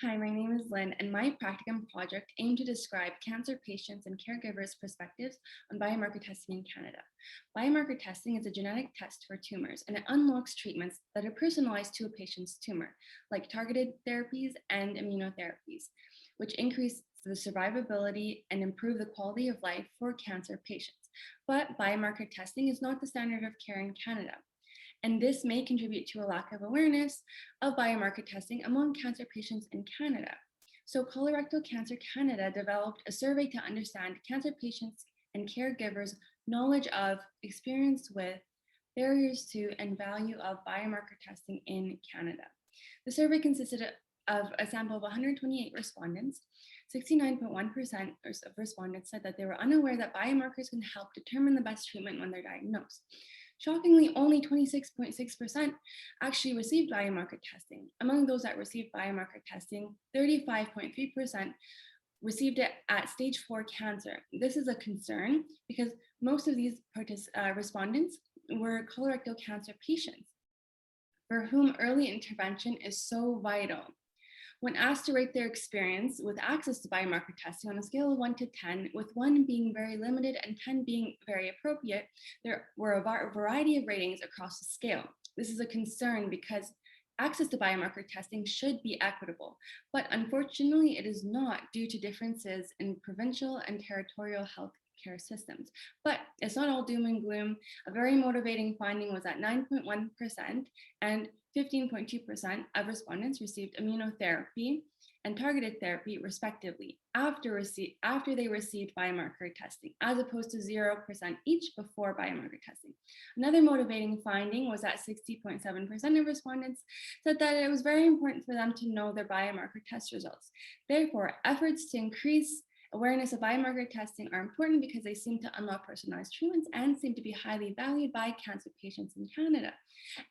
Hi, my name is Lynn, and my practicum project aimed to describe cancer patients and caregivers' perspectives on biomarker testing in Canada. Biomarker testing is a genetic test for tumors, and it unlocks treatments that are personalized to a patient's tumor, like targeted therapies and immunotherapies, which increase the survivability and improve the quality of life for cancer patients. But biomarker testing is not the standard of care in Canada, and this may contribute to a lack of awareness of biomarker testing among cancer patients in Canada. So Colorectal Cancer Canada developed a survey to understand cancer patients and caregivers' knowledge of, experience with, barriers to, and value of biomarker testing in Canada. The survey consisted of a sample of 128 respondents. 69.1% of respondents said that they were unaware that biomarkers can help determine the best treatment when they're diagnosed. Shockingly, only 26.6% actually received biomarker testing. Among those that received biomarker testing, 35.3% received it at stage 4 cancer. This is a concern because most of these respondents were colorectal cancer patients for whom early intervention is so vital. When asked to rate their experience with access to biomarker testing on a scale of 1 to 10, with 1 being very limited and 10 being very appropriate, there were a variety of ratings across the scale. This is a concern because access to biomarker testing should be equitable, but unfortunately it is not due to differences in provincial and territorial health care systems. But it's not all doom and gloom. A very motivating finding was that 9.1% and 15.2% of respondents received immunotherapy and targeted therapy, respectively, after they received biomarker testing, as opposed to 0% each before biomarker testing. Another motivating finding was that 60.7% of respondents said that it was very important for them to know their biomarker test results. Therefore, efforts to increase awareness of biomarker testing are important because they seem to unlock personalized treatments and seem to be highly valued by cancer patients in Canada.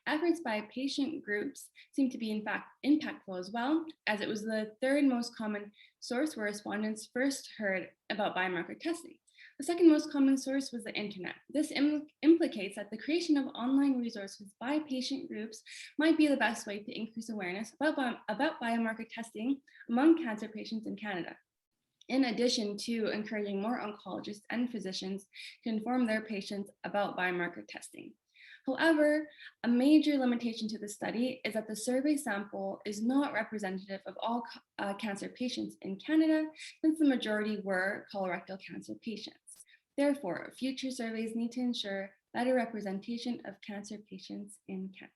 Efforts by patient groups seem to be in fact impactful as well, as it was the third most common source where respondents first heard about biomarker testing. The second most common source was the internet. This implicates that the creation of online resources by patient groups might be the best way to increase awareness about biomarker testing among cancer patients in Canada, in addition to encouraging more oncologists and physicians to inform their patients about biomarker testing. However, a major limitation to the study is that the survey sample is not representative of all cancer patients in Canada, since the majority were colorectal cancer patients. Therefore, future surveys need to ensure better representation of cancer patients in Canada.